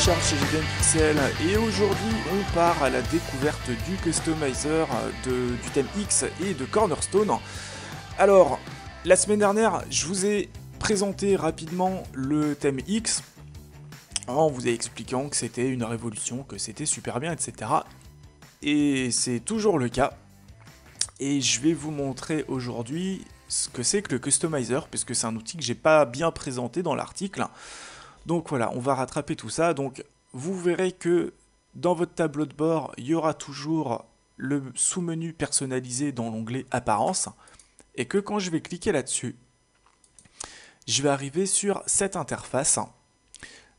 Charles chez GDM Pixel et aujourd'hui on part à la découverte du customizer du thème X et de Cornerstone. Alors, la semaine dernière, je vous ai présenté rapidement le thème X en vous expliquant que c'était une révolution, que c'était super bien, etc. Et c'est toujours le cas. Et je vais vous montrer aujourd'hui ce que c'est que le customizer, puisque c'est un outil que j'ai pas bien présenté dans l'article. Donc voilà, on va rattraper tout ça. Donc vous verrez que dans votre tableau de bord, il y aura toujours le sous-menu personnalisé dans l'onglet Apparence. Et que quand je vais cliquer là-dessus, je vais arriver sur cette interface.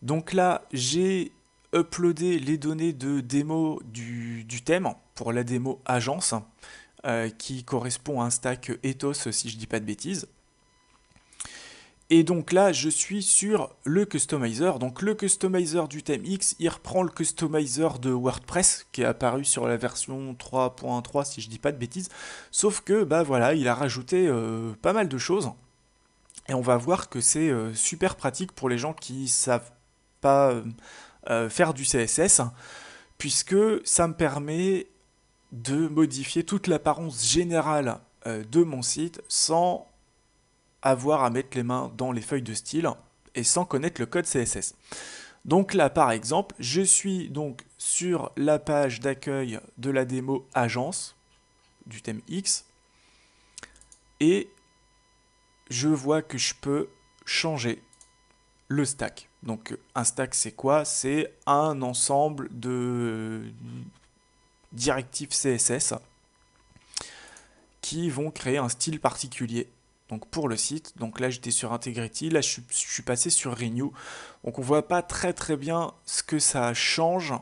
Donc là, j'ai uploadé les données de démo du thème pour la démo agence, qui correspond à un stack Ethos si je dis pas de bêtises. Et donc là, je suis sur le customizer. Donc le customizer du thème X, il reprend le customizer de WordPress qui est apparu sur la version 3.3 si je dis pas de bêtises. Sauf que bah voilà, il a rajouté pas mal de choses. Et on va voir que c'est super pratique pour les gens qui savent pas faire du CSS, puisque ça me permet de modifier toute l'apparence générale de mon site sans avoir à mettre les mains dans les feuilles de style et sans connaître le code CSS. Donc là, par exemple, je suis donc sur la page d'accueil de la démo agence du thème X et je vois que je peux changer le stack. Donc un stack, c'est quoi? C'est un ensemble de directives CSS qui vont créer un style particulier. Donc pour le site, donc là j'étais sur Integrity, là je suis passé sur Renew. Donc on voit pas très bien ce que ça change,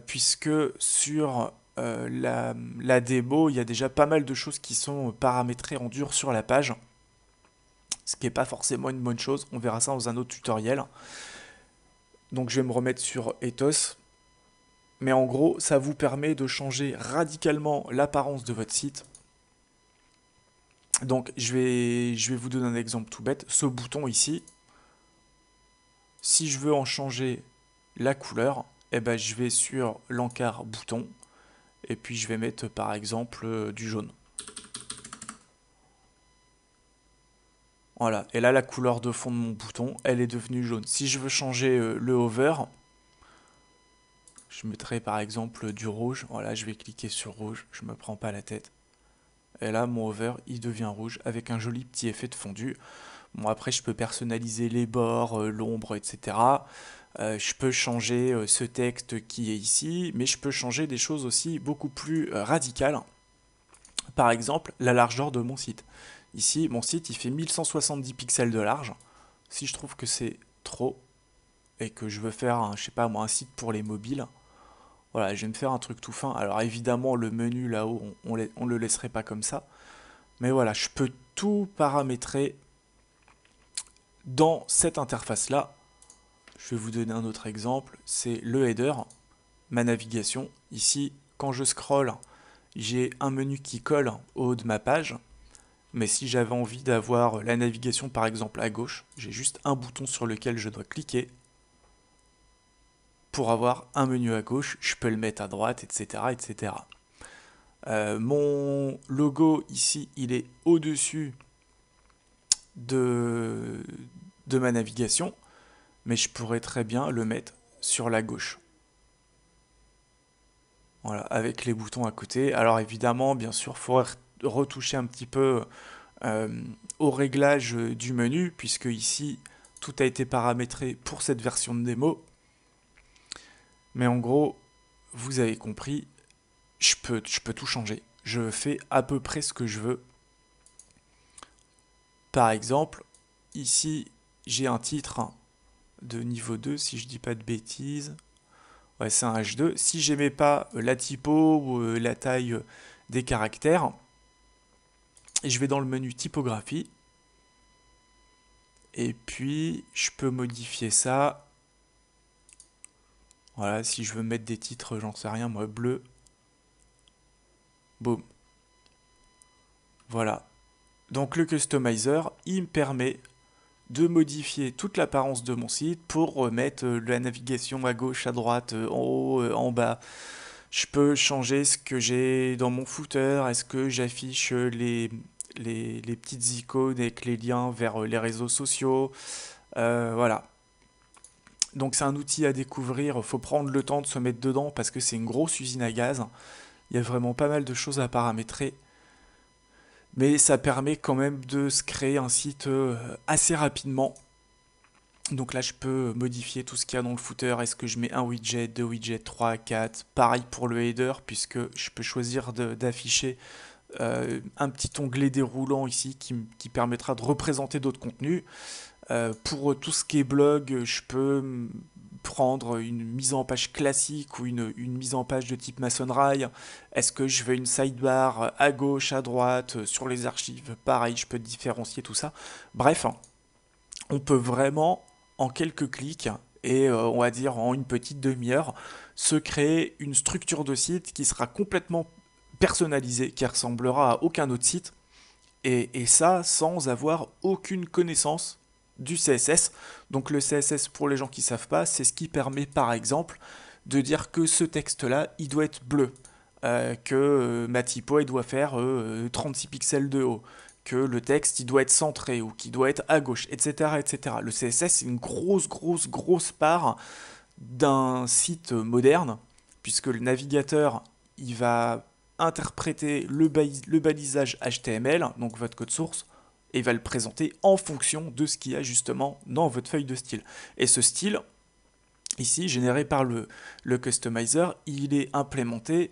puisque sur la démo, il y a déjà pas mal de choses qui sont paramétrées en dur sur la page, ce qui n'est pas forcément une bonne chose, on verra ça dans un autre tutoriel. Donc je vais me remettre sur Ethos, mais en gros ça vous permet de changer radicalement l'apparence de votre site. Donc je vais vous donner un exemple tout bête. Ce bouton ici, si je veux en changer la couleur, eh ben, je vais sur l'encart bouton et puis je vais mettre par exemple du jaune. Voilà, et là la couleur de fond de mon bouton, elle est devenue jaune. Si je veux changer le hover, je mettrai par exemple du rouge. Voilà, je vais cliquer sur rouge, je me prends pas la tête. Et là mon hover il devient rouge avec un joli petit effet de fondu. Bon, après je peux personnaliser les bords, l'ombre, etc. Je peux changer ce texte qui est ici, mais je peux changer des choses aussi beaucoup plus radicales. Par exemple, la largeur de mon site. Ici, mon site il fait 1170 pixels de large. Si je trouve que c'est trop et que je veux faire, je sais pas moi, un site pour les mobiles, voilà, je vais me faire un truc tout fin. Alors évidemment, le menu là-haut, on le laisserait pas comme ça. Mais voilà, je peux tout paramétrer dans cette interface-là. Je vais vous donner un autre exemple, c'est le header, ma navigation. Ici, quand je scrolle, j'ai un menu qui colle au haut de ma page. Mais si j'avais envie d'avoir la navigation par exemple à gauche, j'ai juste un bouton sur lequel je dois cliquer pour avoir un menu à gauche. Je peux le mettre à droite, etc. etc. Mon logo ici, il est au-dessus de ma navigation, mais je pourrais très bien le mettre sur la gauche. Voilà, avec les boutons à côté. Alors évidemment, bien sûr, il faudrait retoucher un petit peu au réglage du menu, puisque ici, tout a été paramétré pour cette version de démo. Mais en gros, vous avez compris, je peux tout changer. Je fais à peu près ce que je veux. Par exemple, ici, j'ai un titre de niveau 2, si je dis pas de bêtises. Ouais, c'est un H2. Si j'aimais pas la typo ou la taille des caractères, je vais dans le menu typographie. Et puis, je peux modifier ça. Voilà, si je veux mettre des titres, j'en sais rien, moi, bleu. Boum. Voilà. Donc le customizer, il me permet de modifier toute l'apparence de mon site pour mettre la navigation à gauche, à droite, en haut, en bas. Je peux changer ce que j'ai dans mon footer. Est-ce que j'affiche les petites icônes avec les liens vers les réseaux sociaux? Voilà. Donc c'est un outil à découvrir. Il faut prendre le temps de se mettre dedans parce que c'est une grosse usine à gaz. Il y a vraiment pas mal de choses à paramétrer. Mais ça permet quand même de se créer un site assez rapidement. Donc là, je peux modifier tout ce qu'il y a dans le footer. Est-ce que je mets un widget, deux widgets, 3, 4? Pareil pour le header, puisque je peux choisir d'afficher un petit onglet déroulant ici qui permettra de représenter d'autres contenus. Pour tout ce qui est blog, je peux prendre une mise en page classique ou une mise en page de type Masonrail. Est-ce que je veux une sidebar à gauche, à droite, sur les archives? Pareil, je peux différencier tout ça. Bref, on peut vraiment, en quelques clics, et on va dire en une petite demi-heure, se créer une structure de site qui sera complètement personnalisée, qui ressemblera à aucun autre site, et ça sans avoir aucune connaissance du CSS. Donc le CSS, pour les gens qui ne savent pas, c'est ce qui permet par exemple de dire que ce texte-là, il doit être bleu, que ma typo, elle doit faire 36 pixels de haut, que le texte, il doit être centré ou qu'il doit être à gauche, etc., etc. Le CSS, c'est une grosse part d'un site moderne, puisque le navigateur, il va interpréter le balisage HTML, donc votre code source, et il va le présenter en fonction de ce qu'il y a justement dans votre feuille de style. Et ce style, ici, généré par le customizer, il est implémenté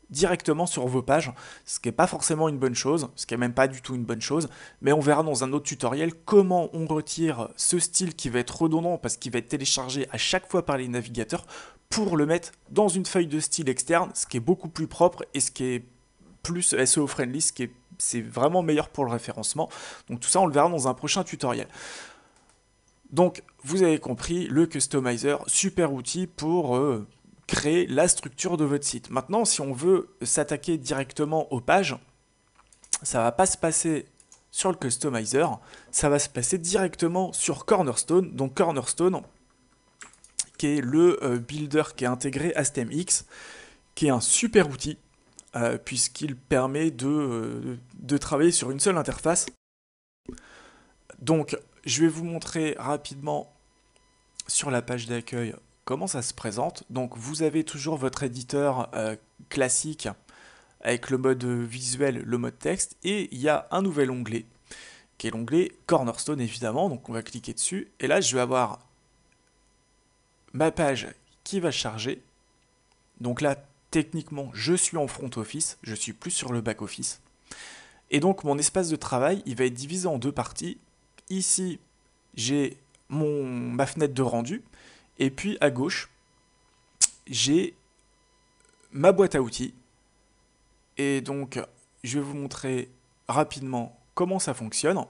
directement sur vos pages, ce qui n'est pas forcément une bonne chose, ce qui n'est même pas du tout une bonne chose, mais on verra dans un autre tutoriel comment on retire ce style qui va être redondant parce qu'il va être téléchargé à chaque fois par les navigateurs pour le mettre dans une feuille de style externe, ce qui est beaucoup plus propre et ce qui est plus SEO friendly, c'est vraiment meilleur pour le référencement. Donc tout ça on le verra dans un prochain tutoriel. Donc vous avez compris, le customizer, super outil pour créer la structure de votre site. Maintenant, si on veut s'attaquer directement aux pages, ça va pas se passer sur le customizer, ça va se passer directement sur Cornerstone. Donc Cornerstone, qui est le builder qui est intégré à StemX, qui est un super outil, puisqu'il permet de travailler sur une seule interface. Donc, je vais vous montrer rapidement sur la page d'accueil comment ça se présente. Donc vous avez toujours votre éditeur classique avec le mode visuel, le mode texte, et il y a un nouvel onglet qui est l'onglet Cornerstone évidemment. Donc on va cliquer dessus et là je vais avoir ma page qui va charger. Donc là techniquement je suis en front office, je suis plus sur le back office. Et donc mon espace de travail il va être divisé en deux parties. Ici j'ai ma fenêtre de rendu. Et puis à gauche, j'ai ma boîte à outils. Et donc, je vais vous montrer rapidement comment ça fonctionne.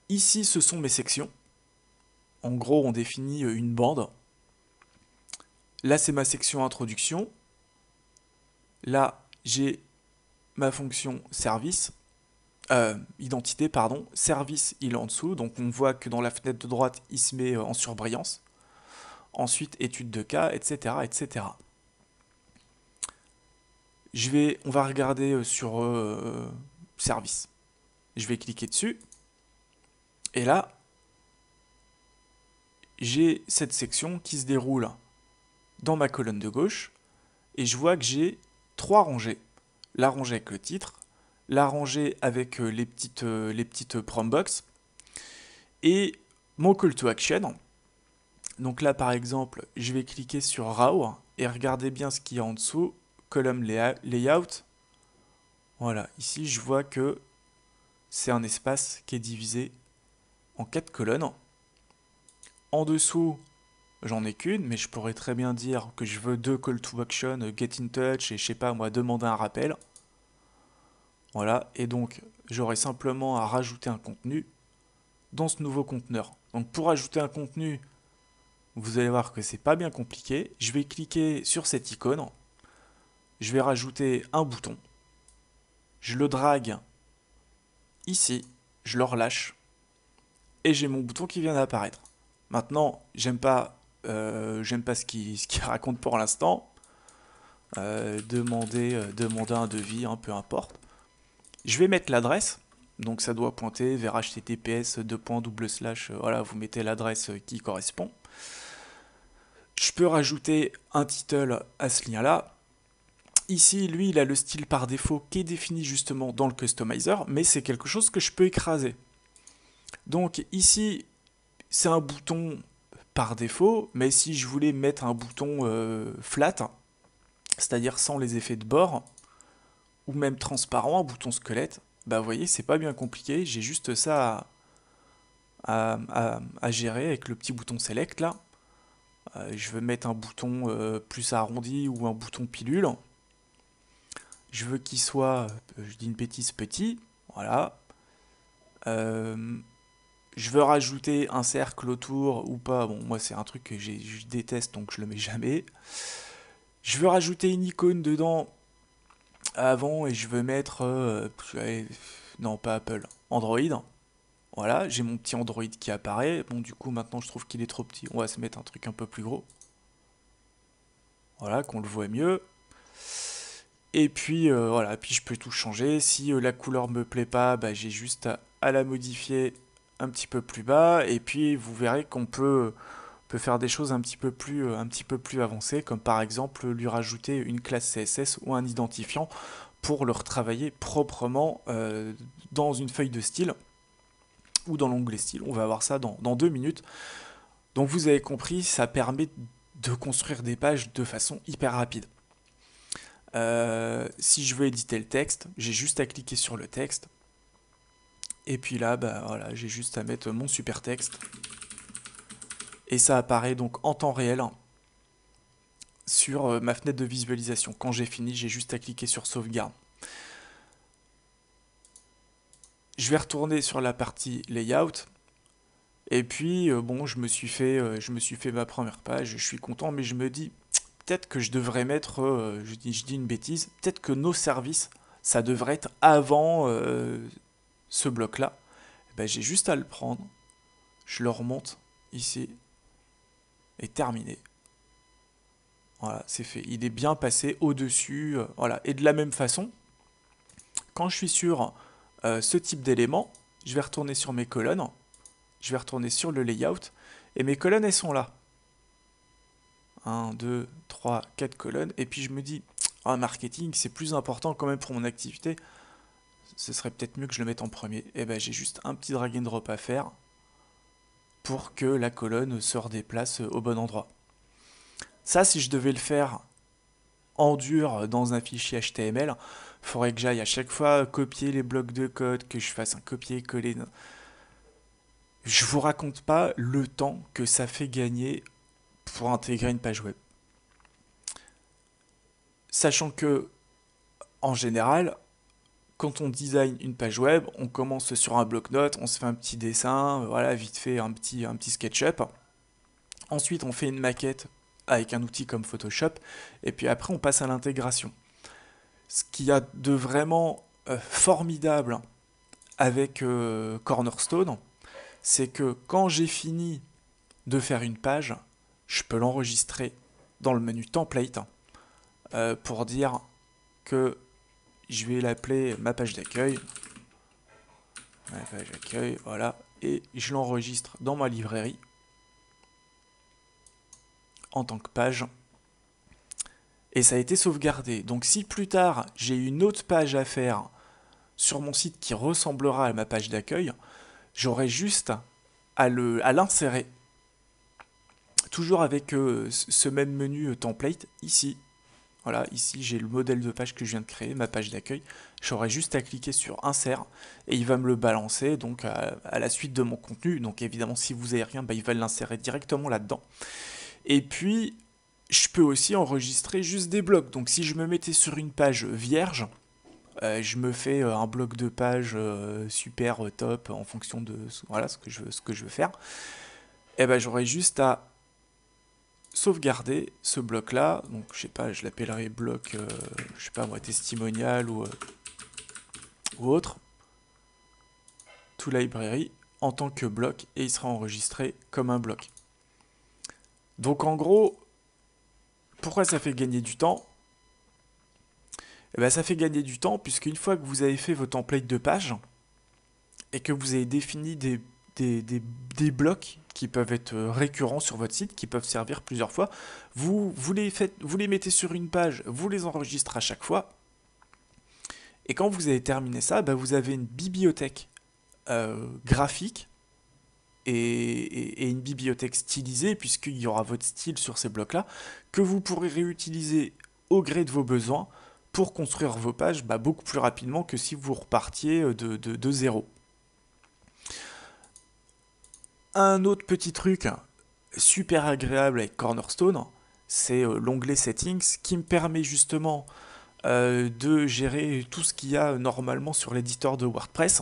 Ici, ce sont mes sections. En gros, on définit une bande. Là, c'est ma section introduction. Là, j'ai ma fonction service. Identité, pardon, service il est en dessous, donc on voit que dans la fenêtre de droite il se met en surbrillance. Ensuite étude de cas, etc. etc. On va regarder sur service. Je vais cliquer dessus et là j'ai cette section qui se déroule dans ma colonne de gauche et je vois que j'ai trois rangées. La rangée avec le titre, la rangée avec les petites prombox et mon call to action. Donc là par exemple je vais cliquer sur Raw et regardez bien ce qu'il y a en dessous, column layout. Voilà, ici je vois que c'est un espace qui est divisé en 4 colonnes. En dessous j'en ai qu'une, mais je pourrais très bien dire que je veux 2 call to action, get in touch et je sais pas moi demander un rappel. Voilà, et donc j'aurai simplement à rajouter un contenu dans ce nouveau conteneur. Donc pour ajouter un contenu, vous allez voir que c'est pas bien compliqué. Je vais cliquer sur cette icône, je vais rajouter un bouton, je le drague ici, je le relâche, et j'ai mon bouton qui vient d'apparaître. Maintenant, j'aime pas ce qu'il raconte pour l'instant. Demander un devis, hein, peu importe. Je vais mettre l'adresse, donc ça doit pointer vers https voilà, vous mettez l'adresse qui correspond. Je peux rajouter un title à ce lien-là. Ici, lui, il a le style par défaut qui est défini justement dans le customizer, mais c'est quelque chose que je peux écraser. Donc ici, c'est un bouton par défaut, mais si je voulais mettre un bouton flat, c'est-à-dire sans les effets de bord, ou même transparent, un bouton squelette, bah vous voyez, c'est pas bien compliqué, j'ai juste ça à gérer avec le petit bouton select là. Je veux mettre un bouton plus arrondi ou un bouton pilule. Je veux qu'il soit, je dis une bêtise, petit, voilà. Je veux rajouter un cercle autour ou pas, bon moi c'est un truc que je déteste donc je le mets jamais. Je veux rajouter une icône dedans avant et je veux mettre, non pas Apple, Android. Voilà, j'ai mon petit Android qui apparaît. Bon du coup maintenant je trouve qu'il est trop petit, on va se mettre un truc un peu plus gros. Voilà, qu'on le voit mieux. Et puis voilà, puis je peux tout changer. Si la couleur me plaît pas, bah, j'ai juste à la modifier un petit peu plus bas. Et puis vous verrez qu'on peut faire des choses un petit peu plus avancées, comme par exemple lui rajouter une classe CSS ou un identifiant pour le retravailler proprement dans une feuille de style ou dans l'onglet style. On va voir ça dans 2 minutes. Donc vous avez compris, ça permet de construire des pages de façon hyper rapide. Si je veux éditer le texte, j'ai juste à cliquer sur le texte. Et puis là, bah, voilà, j'ai juste à mettre mon super texte. Et ça apparaît donc en temps réel sur ma fenêtre de visualisation. Quand j'ai fini, j'ai juste à cliquer sur sauvegarde. Je vais retourner sur la partie layout. Et puis, bon, je me suis fait ma première page. Je suis content, mais je me dis, peut-être que je devrais mettre, je dis une bêtise, peut-être que nos services, ça devrait être avant ce bloc-là. Ben, j'ai juste à le prendre, je le remonte ici, et terminé. Voilà, c'est fait. Il est bien passé au-dessus. Voilà. Et de la même façon, quand je suis sur ce type d'élément, je vais retourner sur mes colonnes, je vais retourner sur le layout, et mes colonnes, elles sont là. 1, 2, 3, 4 colonnes, et puis je me dis, ah, marketing, c'est plus important quand même pour mon activité, ce serait peut-être mieux que je le mette en premier. Et ben j'ai juste un petit drag and drop à faire pour que la colonne se redéplace au bon endroit. Ça, si je devais le faire en dur dans un fichier HTML, il faudrait que j'aille à chaque fois copier les blocs de code, que je fasse un copier-coller. Je vous raconte pas le temps que ça fait gagner pour intégrer une page web. Sachant que, en général, quand on design une page web, on commence sur un bloc-notes, on se fait un petit dessin, voilà, vite fait un petit SketchUp. Ensuite, on fait une maquette avec un outil comme Photoshop, et puis après, on passe à l'intégration. Ce qu'il y a de vraiment formidable avec Cornerstone, c'est que quand j'ai fini de faire une page, je peux l'enregistrer dans le menu template pour dire que je vais l'appeler ma page d'accueil. Ma page d'accueil, voilà. Et je l'enregistre dans ma librairie en tant que page. Et ça a été sauvegardé. Donc si plus tard j'ai une autre page à faire sur mon site qui ressemblera à ma page d'accueil, j'aurai juste à l'insérer. Toujours avec ce même menu template ici. Voilà, ici j'ai le modèle de page que je viens de créer, ma page d'accueil. J'aurai juste à cliquer sur insert et il va me le balancer donc à la suite de mon contenu. Donc évidemment si vous n'avez rien, bah, il va l'insérer directement là-dedans. Et puis je peux aussi enregistrer juste des blocs. Donc si je me mettais sur une page vierge, je me fais un bloc de page super top en fonction de voilà, ce que je veux faire. Et ben j'aurais juste à sauvegarder ce bloc là, donc je sais pas, je l'appellerai bloc je sais pas moi, testimonial ou autre, to library, en tant que bloc et il sera enregistré comme un bloc. Donc en gros, pourquoi ça fait gagner du temps? Eh ben, ça fait gagner du temps puisqu'une fois que vous avez fait vos templates de page et que vous avez défini des, des- des blocs qui peuvent être récurrents sur votre site, qui peuvent servir plusieurs fois, vous les mettez sur une page, vous les enregistrez à chaque fois, et quand vous avez terminé ça, bah, vous avez une bibliothèque graphique et une bibliothèque stylisée, puisqu'il y aura votre style sur ces blocs-là, que vous pourrez réutiliser au gré de vos besoins pour construire vos pages bah, beaucoup plus rapidement que si vous repartiez de zéro. Un autre petit truc super agréable avec Cornerstone, c'est l'onglet Settings qui me permet justement de gérer tout ce qu'il y a normalement sur l'éditeur de WordPress.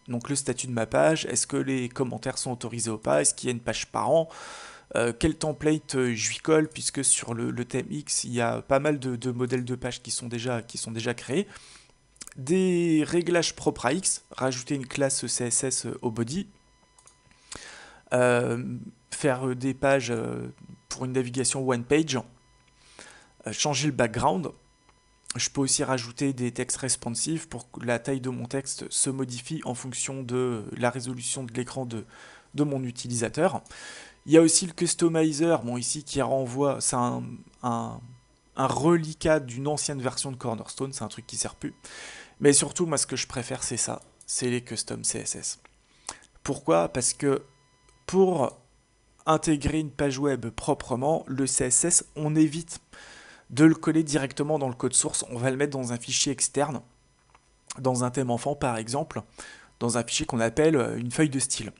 Donc le statut de ma page, est-ce que les commentaires sont autorisés ou pas, est-ce qu'il y a une page par an, quel template je lui colle, puisque sur le thème X, il y a pas mal de modèles de pages qui sont déjà créés. Des réglages propres à X, rajouter une classe CSS au body, euh, faire des pages pour une navigation one page, changer le background. Je peux aussi rajouter des textes responsifs pour que la taille de mon texte se modifie en fonction de la résolution de l'écran de mon utilisateur. Il y a aussi le customizer, bon ici qui renvoie, c'est un reliquat d'une ancienne version de Cornerstone, c'est un truc qui sert plus. Mais surtout, moi ce que je préfère c'est ça, c'est les custom CSS. Pourquoi? Parce que pour intégrer une page web proprement, le CSS, on évite de le coller directement dans le code source. On va le mettre dans un fichier externe, dans un thème enfant par exemple, dans un fichier qu'on appelle une feuille de style.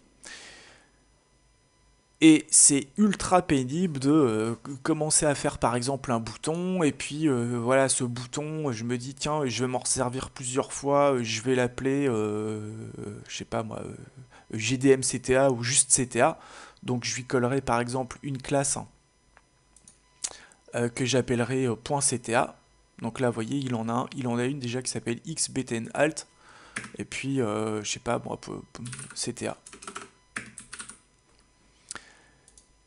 Et c'est ultra pénible de commencer à faire par exemple un bouton, et puis voilà, ce bouton, je me dis tiens, je vais m'en servir plusieurs fois, je vais l'appeler, je sais pas moi, GDM-CTA ou juste CTA. Donc je lui collerai par exemple une classe que j'appellerai .cta. Donc là, vous voyez, il en a une déjà qui s'appelle xbtnalt. Et puis, je sais pas, moi, CTA.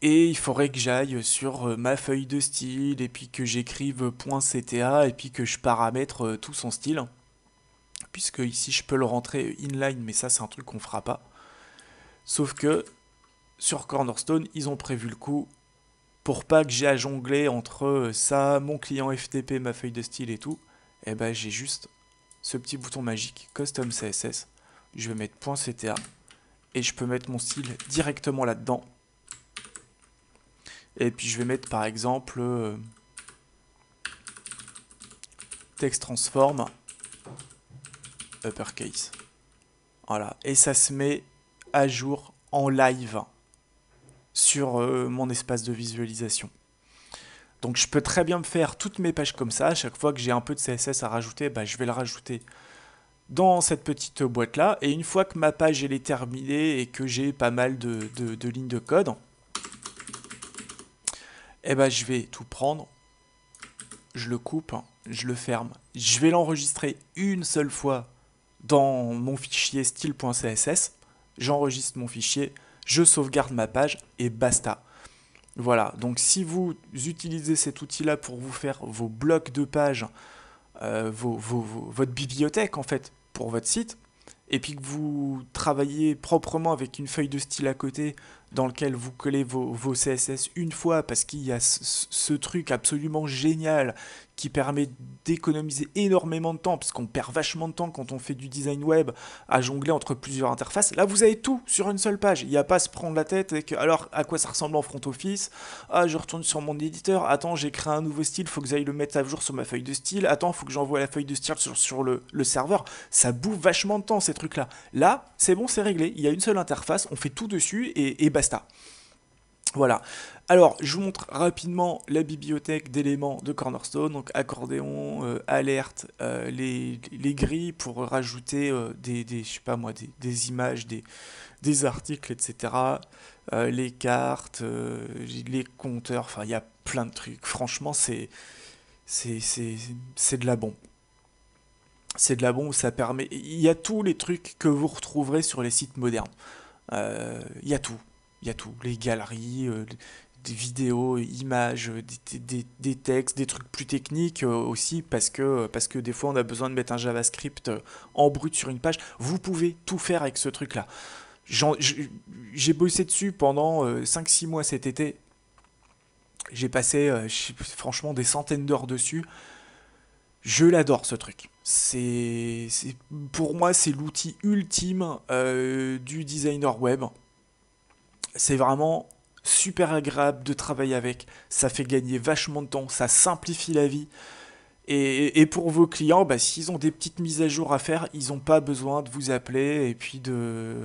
Et il faudrait que j'aille sur ma feuille de style, et puis que j'écrive .cta, et puis que je paramètre tout son style. Puisque ici, je peux le rentrer inline, mais ça, c'est un truc qu'on fera pas. Sauf que, sur Cornerstone, ils ont prévu le coup pour pas que j'ai à jongler entre ça, mon client FTP, ma feuille de style et tout, et ben j'ai juste ce petit bouton magique, Custom CSS. Je vais mettre .cta et je peux mettre mon style directement là-dedans. Et puis je vais mettre par exemple text transform uppercase. Voilà, et ça se met à jour en live sur mon espace de visualisation. Donc je peux très bien me faire toutes mes pages comme ça. À chaque fois que j'ai un peu de CSS à rajouter, bah, je vais le rajouter dans cette petite boîte là. Et une fois que ma page elle est terminée et que j'ai pas mal de lignes de code, eh ben, je vais tout prendre, je le coupe, je le ferme. Je vais l'enregistrer une seule fois dans mon fichier style.css. J'enregistre mon fichier, je sauvegarde ma page et basta. Voilà, donc si vous utilisez cet outil-là pour vous faire vos blocs de pages, votre bibliothèque en fait pour votre site, et puis que vous travaillez proprement avec une feuille de style à côté dans lequel vous collez vos CSS une fois parce qu'il y a ce truc absolument génial qui permet d'économiser énormément de temps parce qu'on perd vachement de temps quand on fait du design web à jongler entre plusieurs interfaces. Là, vous avez tout sur une seule page. Il n'y a pas à se prendre la tête avec alors à quoi ça ressemble en front office. Ah, je retourne sur mon éditeur. Attends, j'ai créé un nouveau style. Faut que j'aille le mettre à jour sur ma feuille de style. Attends, faut que j'envoie la feuille de style sur le serveur. Ça bouffe vachement de temps ces trucs-là. Là, c'est bon, c'est réglé. Il y a une seule interface. On fait tout dessus et basta. Voilà. Alors, je vous montre rapidement la bibliothèque d'éléments de Cornerstone. Donc, accordéon, alerte, les grilles pour rajouter je sais pas moi, des images, des articles, etc. Les cartes, les compteurs. Enfin, il y a plein de trucs. Franchement, c'est de la bombe. C'est de la bombe, ça permet. Il y a tous les trucs que vous retrouverez sur les sites modernes. Il y a tout. Il y a tout. Les galeries, des vidéos, images, des textes, des trucs plus techniques aussi, parce que des fois on a besoin de mettre un JavaScript en brut sur une page. Vous pouvez tout faire avec ce truc-là. J'ai bossé dessus pendant 5-6 mois cet été. J'ai passé franchement des centaines d'heures dessus. Je l'adore ce truc. Pour moi, c'est l'outil ultime du designer web. C'est vraiment super agréable de travailler avec. Ça fait gagner vachement de temps, ça simplifie la vie. Et pour vos clients, bah, s'ils ont des petites mises à jour à faire, ils n'ont pas besoin de vous appeler et puis de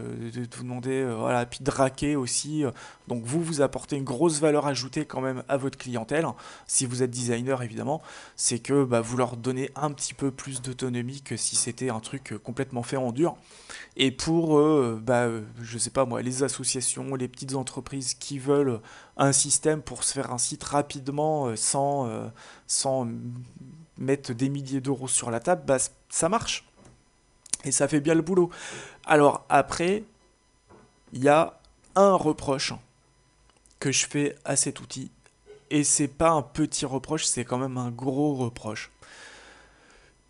vous demander, voilà, puis de raquer aussi. Donc vous apportez une grosse valeur ajoutée quand même à votre clientèle, si vous êtes designer évidemment, c'est que bah, vous leur donnez un petit peu plus d'autonomie que si c'était un truc complètement fait en dur. Et pour, je sais pas moi, les associations, les petites entreprises qui veulent un système pour se faire un site rapidement sans mettre des milliers d'euros sur la table, bah, ça marche. Et ça fait bien le boulot. Alors après, il y a un reproche que je fais à cet outil. Et c'est pas un petit reproche, c'est quand même un gros reproche.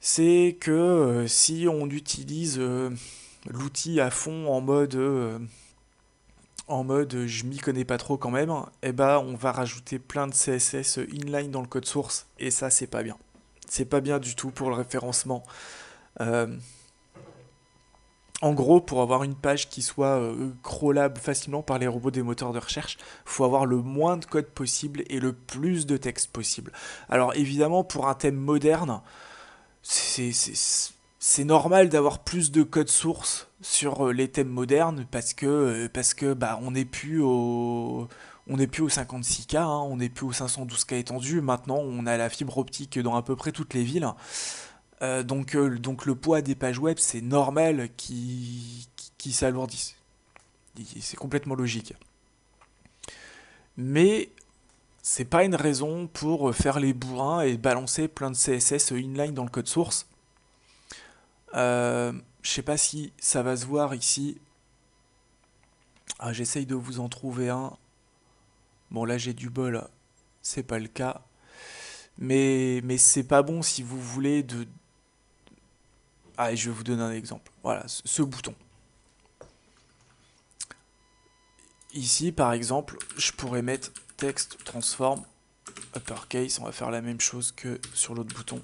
C'est que si on utilise l'outil à fond en mode je m'y connais pas trop quand même, eh ben on va rajouter plein de CSS inline dans le code source et ça c'est pas bien. C'est pas bien du tout pour le référencement. Euh, En gros, pour avoir une page qui soit crawlable facilement par les robots des moteurs de recherche, il faut avoir le moins de code possible et le plus de texte possible. Alors évidemment, pour un thème moderne, c'est normal d'avoir plus de code source sur les thèmes modernes parce que bah, on n'est plus au 56K, hein, on n'est plus au 512K étendu. Maintenant, on a la fibre optique dans à peu près toutes les villes. Donc le poids des pages web, c'est normal qui s'alourdissent. C'est complètement logique. Mais c'est pas une raison pour faire les bourrins et balancer plein de CSS inline dans le code source. Je sais pas si ça va se voir ici. Ah, j'essaye de vous en trouver un. Bon, là j'ai du bol, c'est pas le cas. Mais c'est pas bon si vous voulez de. Ah, et je vais vous donner un exemple. Voilà, ce bouton. Ici, par exemple, je pourrais mettre texte transform uppercase. On va faire la même chose que sur l'autre bouton.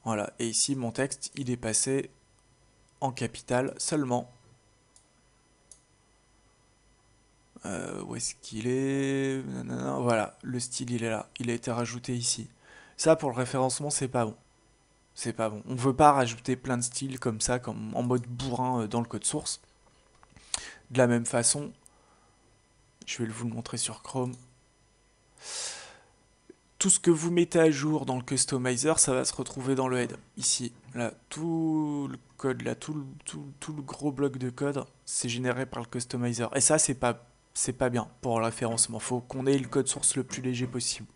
Voilà. Et ici, mon texte, il est passé en capital seulement. Où est-ce qu'il est? Nanana, voilà, le style, il est là. Il a été rajouté ici. Ça, pour le référencement, c'est pas bon. C'est pas bon. On veut pas rajouter plein de styles comme ça, comme en mode bourrin dans le code source. De la même façon, je vais vous le montrer sur Chrome. Tout ce que vous mettez à jour dans le customizer, ça va se retrouver dans le head. Ici, là, tout le code, là, tout le gros bloc de code, c'est généré par le customizer. Et ça, c'est pas bien pour le référencement. Faut qu'on ait le code source le plus léger possible.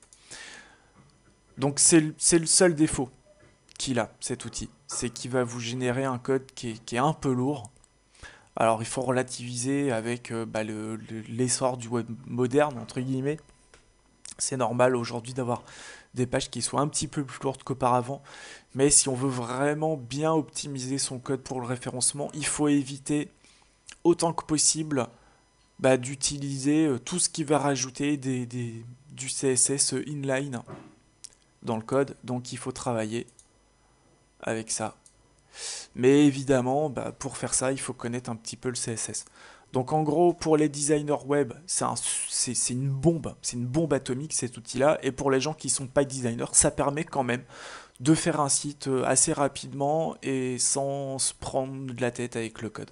Donc c'est le seul défaut qu'il a, cet outil. C'est qu'il va vous générer un code qui est un peu lourd. Alors il faut relativiser avec l'essor du web moderne, entre guillemets. C'est normal aujourd'hui d'avoir des pages qui soient un petit peu plus lourdes qu'auparavant. Mais si on veut vraiment bien optimiser son code pour le référencement, il faut éviter autant que possible d'utiliser tout ce qui va rajouter du CSS inline dans le code. Donc il faut travailler avec ça. Mais évidemment, pour faire ça, il faut connaître un petit peu le CSS. Donc en gros, pour les designers web, c'est une bombe atomique cet outil-là. Et pour les gens qui ne sont pas designers, ça permet quand même de faire un site assez rapidement et sans se prendre de la tête avec le code.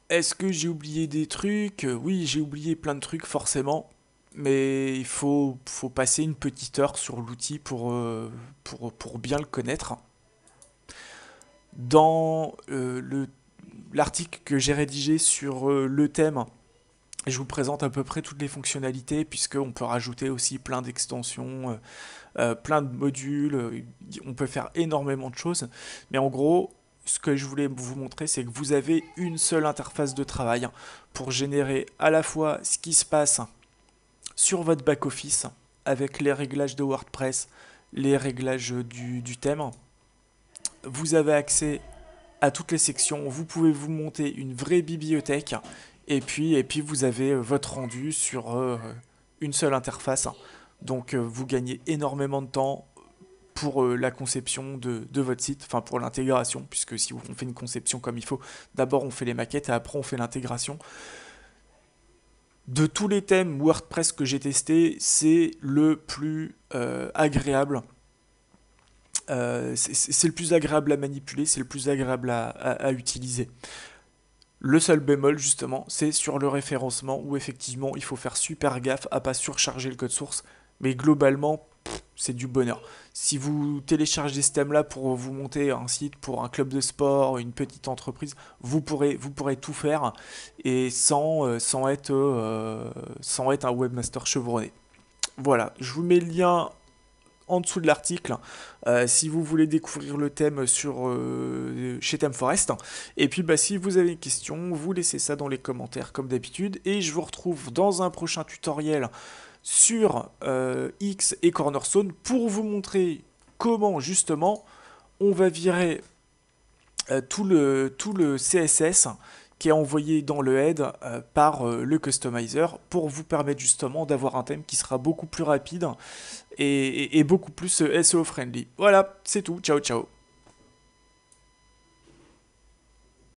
Est-ce que j'ai oublié des trucs? Oui, j'ai oublié plein de trucs forcément. Mais il faut passer une petite heure sur l'outil pour bien le connaître. Dans l'article que j'ai rédigé sur le thème, je vous présente à peu près toutes les fonctionnalités, puisqu'on peut rajouter aussi plein d'extensions, plein de modules, on peut faire énormément de choses. Mais en gros, ce que je voulais vous montrer, c'est que vous avez une seule interface de travail pour générer à la fois ce qui se passe sur votre back-office avec les réglages de WordPress, les réglages du thème. Vous avez accès à toutes les sections, vous pouvez vous monter une vraie bibliothèque et puis vous avez votre rendu sur une seule interface. Donc vous gagnez énormément de temps pour la conception de votre site, enfin pour l'intégration, puisque si on fait une conception comme il faut, d'abord on fait les maquettes et après on fait l'intégration. De tous les thèmes WordPress que j'ai testés, c'est le plus agréable. C'est le plus agréable à manipuler, c'est le plus agréable à utiliser. Le seul bémol, justement, c'est sur le référencement où effectivement il faut faire super gaffe à pas surcharger le code source. Mais globalement, c'est du bonheur. Si vous téléchargez ce thème-là pour vous monter un site pour un club de sport, une petite entreprise, vous pourrez tout faire et sans être un webmaster chevronné. Voilà, je vous mets le lien en dessous de l'article si vous voulez découvrir le thème chez ThemeForest. Et puis si vous avez une question, vous laissez ça dans les commentaires comme d'habitude. Et je vous retrouve dans un prochain tutoriel sur X et Cornerstone pour vous montrer comment justement on va virer tout le CSS qui est envoyé dans le head par le customizer pour vous permettre justement d'avoir un thème qui sera beaucoup plus rapide et beaucoup plus SEO friendly. Voilà, c'est tout. Ciao, ciao.